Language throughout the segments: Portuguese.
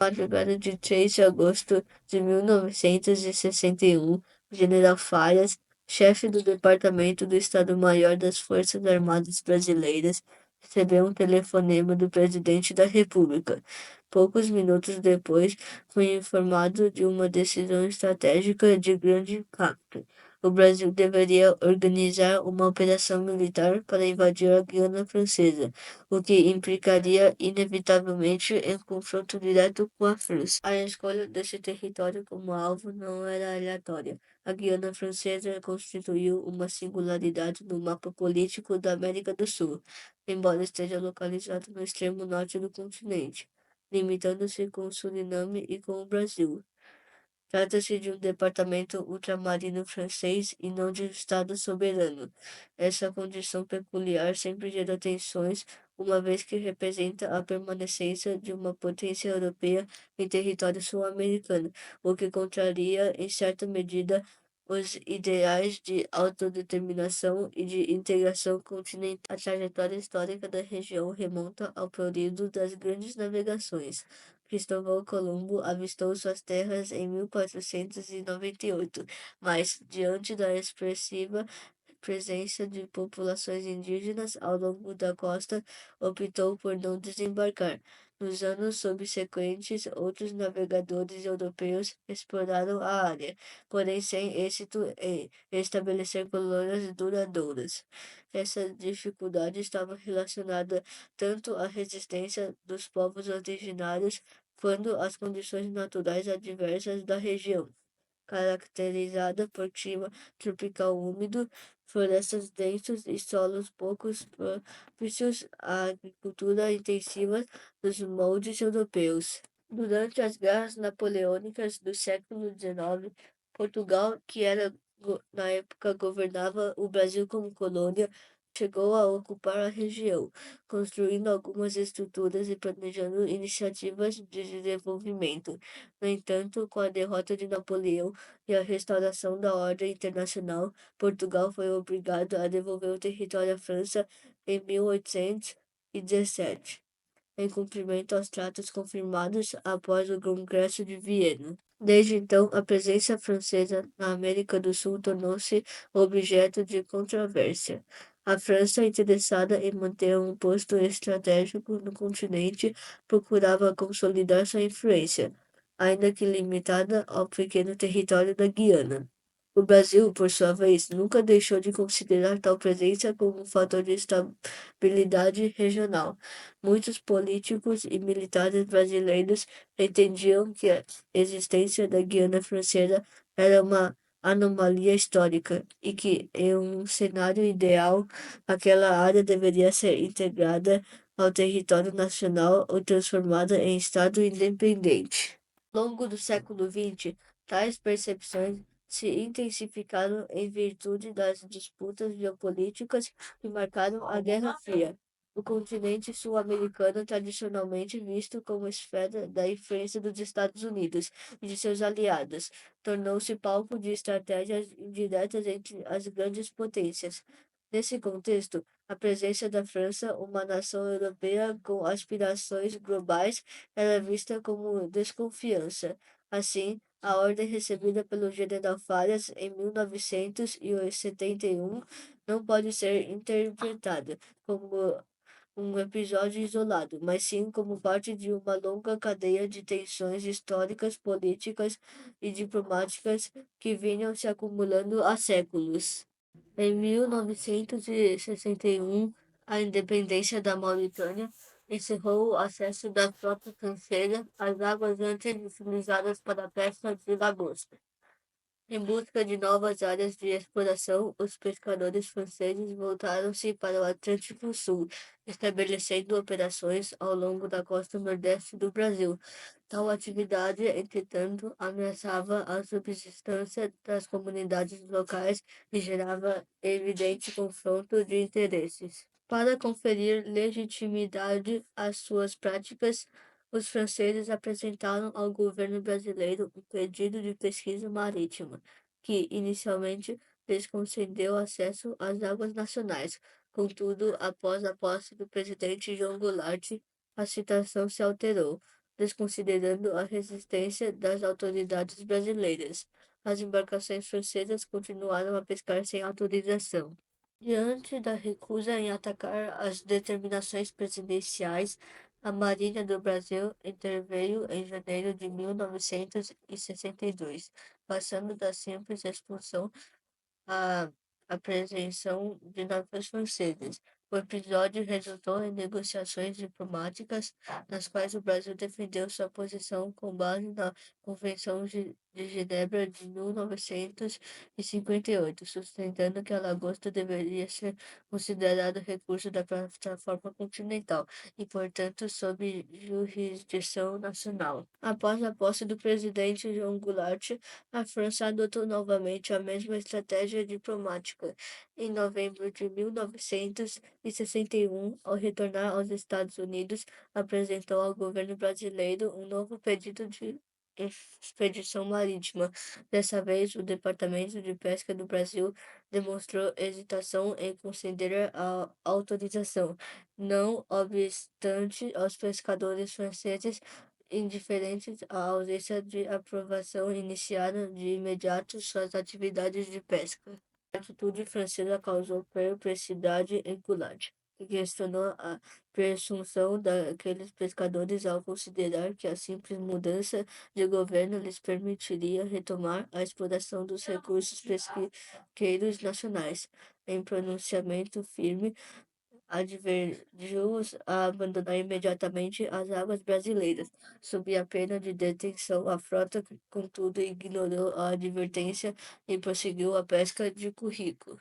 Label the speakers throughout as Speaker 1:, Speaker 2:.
Speaker 1: Madrugada de 3 de agosto de 1961, o general Farias, chefe do Departamento do Estado-Maior das Forças Armadas Brasileiras, recebeu um telefonema do presidente da República. Poucos minutos depois, foi informado de uma decisão estratégica de grande impacto. O Brasil deveria organizar uma operação militar para invadir a Guiana Francesa, o que implicaria inevitavelmente em confronto direto com a França. A escolha desse território como alvo não era aleatória. A Guiana Francesa constituiu uma singularidade no mapa político da América do Sul, embora esteja localizado no extremo norte do continente, limitando-se com Suriname e com o Brasil. Trata-se de um departamento ultramarino francês e não de um Estado soberano. Essa condição peculiar sempre gerou tensões, uma vez que representa a permanência de uma potência europeia em território sul-americano, o que contraria, em certa medida, os ideais de autodeterminação e de integração continental. A trajetória histórica da região remonta ao período das grandes navegações. Cristóvão Colombo avistou suas terras em 1498, mas, diante da expressiva presença de populações indígenas ao longo da costa, optou por não desembarcar. Nos anos subsequentes, outros navegadores europeus exploraram a área, porém sem êxito em estabelecer colônias duradouras. Essa dificuldade estava relacionada tanto à resistência dos povos originários quanto às condições naturais adversas da região, caracterizada por clima tropical úmido, florestas densas e solos poucos propícios à agricultura intensiva dos moldes europeus. Durante as guerras napoleônicas do século XIX, Portugal, que na época governava o Brasil como colônia, chegou a ocupar a região, construindo algumas estruturas e planejando iniciativas de desenvolvimento. No entanto, com a derrota de Napoleão e a restauração da ordem internacional, Portugal foi obrigado a devolver o território à França em 1817, em cumprimento aos tratos confirmados após o Congresso de Viena. Desde então, a presença francesa na América do Sul tornou-se objeto de controvérsia. A França, interessada em manter um posto estratégico no continente, procurava consolidar sua influência, ainda que limitada ao pequeno território da Guiana. O Brasil, por sua vez, nunca deixou de considerar tal presença como um fator de estabilidade regional. Muitos políticos e militares brasileiros entendiam que a existência da Guiana Francesa era uma anomalia histórica e que, em um cenário ideal, aquela área deveria ser integrada ao território nacional ou transformada em Estado independente. Ao longo do século XX, tais percepções se intensificaram em virtude das disputas geopolíticas que marcaram a Guerra Fria. O continente sul-americano, tradicionalmente visto como esfera da influência dos Estados Unidos e de seus aliados, tornou-se palco de estratégias indiretas entre as grandes potências. Nesse contexto, a presença da França, uma nação europeia com aspirações globais, era vista como desconfiança. Assim, a ordem recebida pelo general Farias em 1971 não pode ser interpretada como um episódio isolado, mas sim como parte de uma longa cadeia de tensões históricas, políticas e diplomáticas que vinham se acumulando há séculos. Em 1961, a independência da Mauritânia encerrou o acesso da frota francesa às águas antes utilizadas para a pesca de lagosta. Em busca de novas áreas de exploração, os pescadores franceses voltaram-se para o Atlântico Sul, estabelecendo operações ao longo da costa nordeste do Brasil. Tal atividade, entretanto, ameaçava a subsistência das comunidades locais e gerava evidente confronto de interesses. Para conferir legitimidade às suas práticas, os franceses apresentaram ao governo brasileiro um pedido de pesquisa marítima, que inicialmente lhes concedeu acesso às águas nacionais. Contudo, após a posse do presidente João Goulart, a situação se alterou. desconsiderando a resistência das autoridades brasileiras. As embarcações francesas continuaram a pescar sem autorização. Diante da recusa em atacar as determinações presidenciais, a Marinha do Brasil interveio em janeiro de 1962, passando da simples expulsão a apreensão de navios franceses. O episódio resultou em negociações diplomáticas, nas quais o Brasil defendeu sua posição com base na Convenção de Genebra de 1958, sustentando que a lagosta deveria ser considerado recurso da plataforma continental e, portanto, sob jurisdição nacional. Após a posse do presidente João Goulart, a França adotou novamente a mesma estratégia diplomática. Em novembro de 1961, ao retornar aos Estados Unidos, apresentou ao governo brasileiro um novo pedido de expedição marítima. Dessa vez, o Departamento de Pesca do Brasil demonstrou hesitação em conceder a autorização. Não obstante, os pescadores franceses indiferentes à ausência de aprovação, iniciaram de imediato suas atividades de pesca. A atitude francesa causou perplexidade em Goulart, que questionou a presunção daqueles pescadores ao considerar que a simples mudança de governo lhes permitiria retomar a exploração dos recursos pesqueiros nacionais. Em pronunciamento firme, advertiu-os a abandonar imediatamente as águas brasileiras, sob a pena de detenção. A frota, contudo, ignorou a advertência e prosseguiu a pesca de currículo.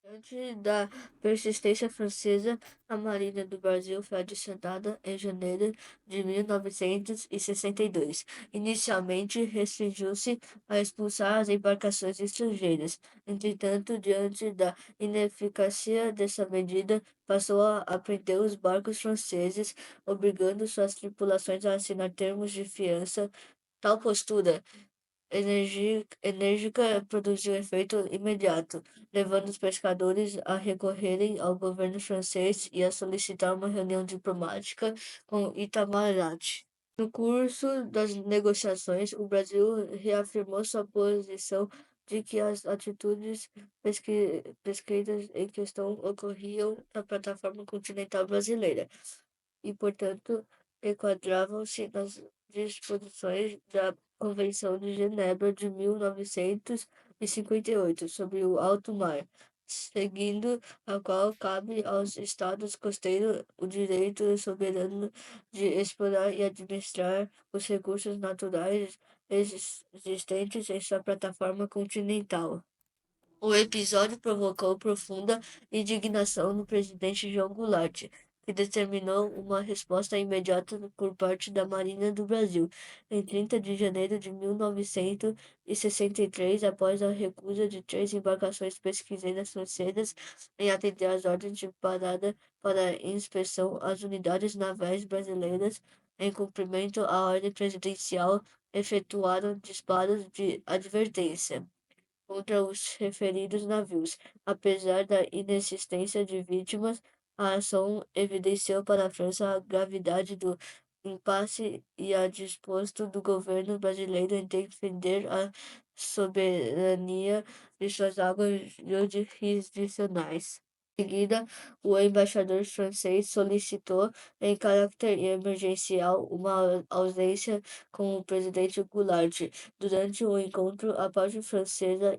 Speaker 1: Diante da persistência francesa, a Marinha do Brasil foi adicionada em janeiro de 1962. Inicialmente, restringiu-se a expulsar as embarcações estrangeiras. Entretanto, diante da ineficácia dessa medida, passou a prender os barcos franceses, obrigando suas tripulações a assinar termos de fiança. Tal postura enérgica produziu efeito imediato, levando os pescadores a recorrerem ao governo francês e a solicitar uma reunião diplomática com Itamaraty. No curso das negociações, o Brasil reafirmou sua posição de que as atitudes pesqueiras em questão ocorriam na plataforma continental brasileira e, portanto, enquadravam-se nas disposições da Convenção de Genebra de 1958 sobre o alto mar, seguindo a qual cabe aos estados costeiros o direito soberano de explorar e administrar os recursos naturais existentes em sua plataforma continental. O episódio provocou profunda indignação no presidente João Goulart, que determinou uma resposta imediata por parte da Marinha do Brasil. Em 30 de janeiro de 1963, após a recusa de 3 embarcações pesquiseiras francesas em atender às ordens de parada para inspeção, as unidades navais brasileiras, em cumprimento à ordem presidencial, efetuaram disparos de advertência contra os referidos navios. Apesar da inexistência de vítimas, a ação evidenciou para a França a gravidade do impasse e a disposto do governo brasileiro em defender a soberania de suas águas jurisdicionais. Em seguida, o embaixador francês solicitou, em caráter emergencial, uma audiência com o presidente Goulart. Durante o encontro, a parte francesa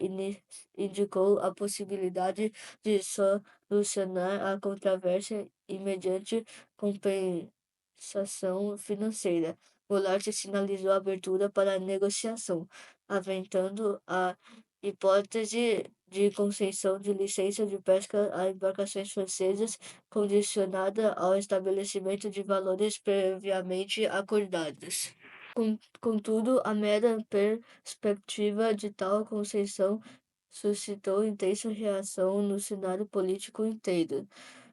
Speaker 1: indicou a possibilidade de solucionar a controvérsia mediante compensação financeira. Goulart sinalizou a abertura para a negociação, aventando a hipótese de concessão de licença de pesca a embarcações francesas, condicionada ao estabelecimento de valores previamente acordados. Contudo, a mera perspectiva de tal concessão suscitou intensa reação no cenário político inteiro.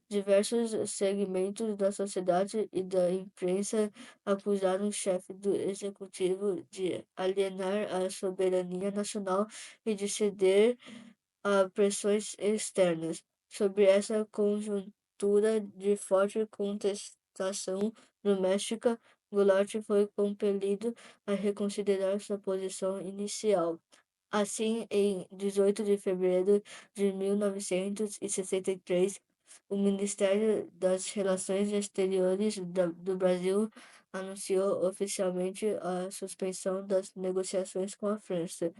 Speaker 1: Diversos segmentos da sociedade e da imprensa acusaram o chefe do executivo de alienar a soberania nacional e de ceder a pressões externas. Sobre essa conjuntura de forte contestação doméstica, Goulart foi compelido a reconsiderar sua posição inicial. Assim, em 18 de fevereiro de 1963, o Ministério das Relações Exteriores do Brasil anunciou oficialmente a suspensão das negociações com a França.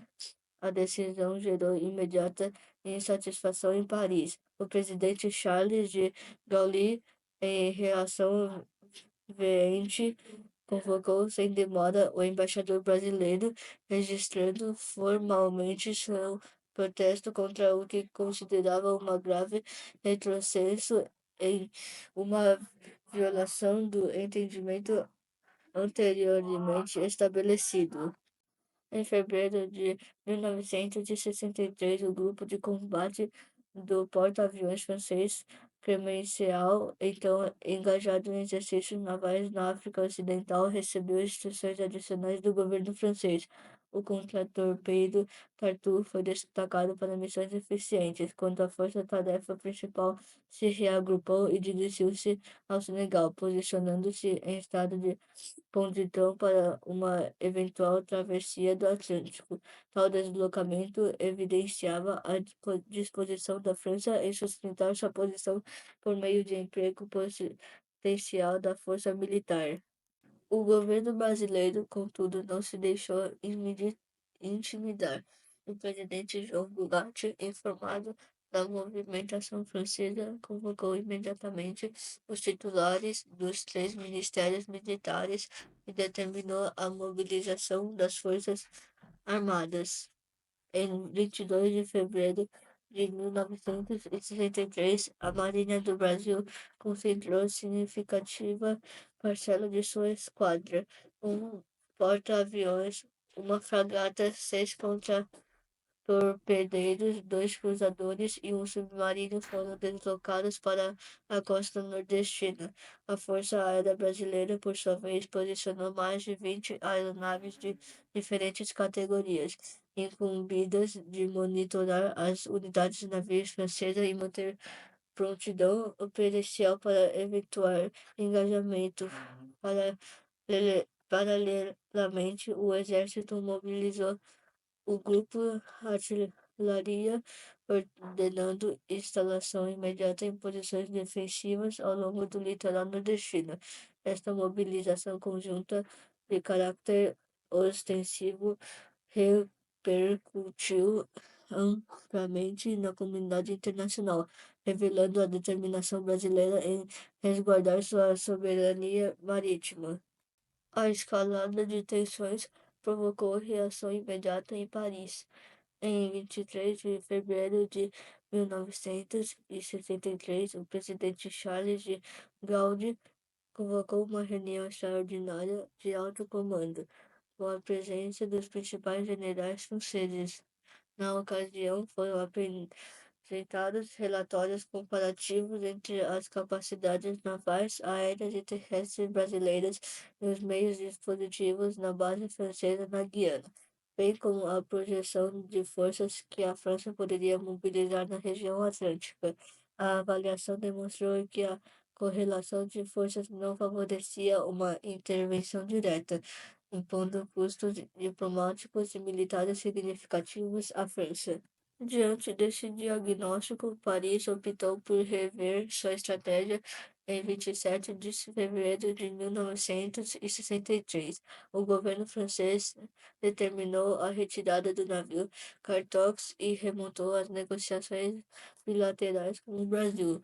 Speaker 1: A decisão gerou imediata insatisfação em Paris. O presidente Charles de Gaulle, em reação veemente, convocou sem demora o embaixador brasileiro, registrando formalmente seu protesto contra o que considerava uma grave retrocesso em uma violação do entendimento anteriormente estabelecido. Em fevereiro de 1963, o grupo de combate do porta-aviões francês Clemenceau, então engajado em exercícios navais na África Ocidental, recebeu instruções adicionais do governo francês. O contratorpedo Tartu foi destacado para missões eficientes, quando a força-tarefa principal se reagrupou e dirigiu-se ao Senegal, posicionando-se em estado de condição para uma eventual travessia do Atlântico. Tal deslocamento evidenciava a disposição da França em sustentar sua posição por meio de emprego potencial da força militar. O governo brasileiro, contudo, não se deixou intimidar. O presidente João Goulart, informado da movimentação francesa, convocou imediatamente os titulares dos três ministérios militares e determinou a mobilização das forças armadas. Em 22 de fevereiro de 1963, a Marinha do Brasil concentrou significativa parcela de sua esquadra, um porta-aviões, uma fragata, seis torpedeiros, dois cruzadores e um submarino foram deslocados para a costa nordestina. A Força Aérea Brasileira, por sua vez, posicionou mais de 20 aeronaves de diferentes categorias, incumbidas de monitorar as unidades navios francesas e manter prontidão operacional para eventuar engajamento. Paralelamente, o exército mobilizou o grupo Artilharia, ordenando instalação imediata em posições defensivas ao longo do litoral nordestino. Esta mobilização conjunta, de caráter ostensivo, repercutiu amplamente na comunidade internacional, revelando a determinação brasileira em resguardar sua soberania marítima. A escalada de tensões provocou reação imediata em Paris. Em 23 de fevereiro de 1963, o presidente Charles de Gaulle convocou uma reunião extraordinária de alto comando, com a presença dos principais generais franceses. Na ocasião, foram apresentados relatórios comparativos entre as capacidades navais, aéreas e terrestres brasileiras e os meios dispositivos na base francesa na Guiana, bem como a projeção de forças que a França poderia mobilizar na região atlântica. A avaliação demonstrou que a correlação de forças não favorecia uma intervenção direta, impondo custos diplomáticos e militares significativos à França. Diante desse diagnóstico, Paris optou por rever sua estratégia em 27 de fevereiro de 1963. O governo francês determinou a retirada do navio Cartox e remontou as negociações bilaterais com o Brasil.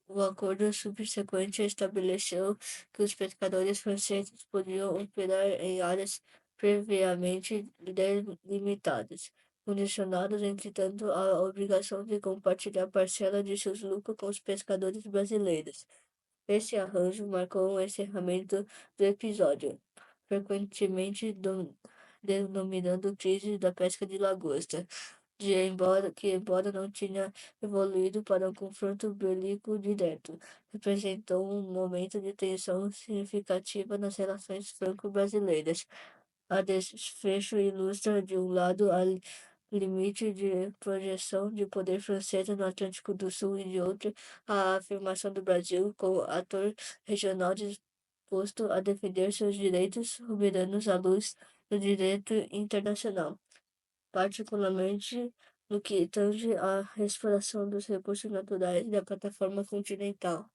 Speaker 1: O acordo subsequente estabeleceu que os pescadores franceses podiam operar em áreas previamente delimitadas, condicionados, entretanto, à obrigação de compartilhar parcela de seus lucros com os pescadores brasileiros. Esse arranjo marcou o encerramento do episódio, frequentemente denominando crise da pesca de lagosta embora não tenha evoluído para um confronto bélico direto, representou um momento de tensão significativa nas relações franco-brasileiras. A desfecho ilustra, de um lado, a limite de projeção de poder francês no Atlântico do Sul e, de outro, a afirmação do Brasil como ator regional disposto a defender seus direitos soberanos à luz do direito internacional, particularmente no que tange à exploração dos recursos naturais da plataforma continental.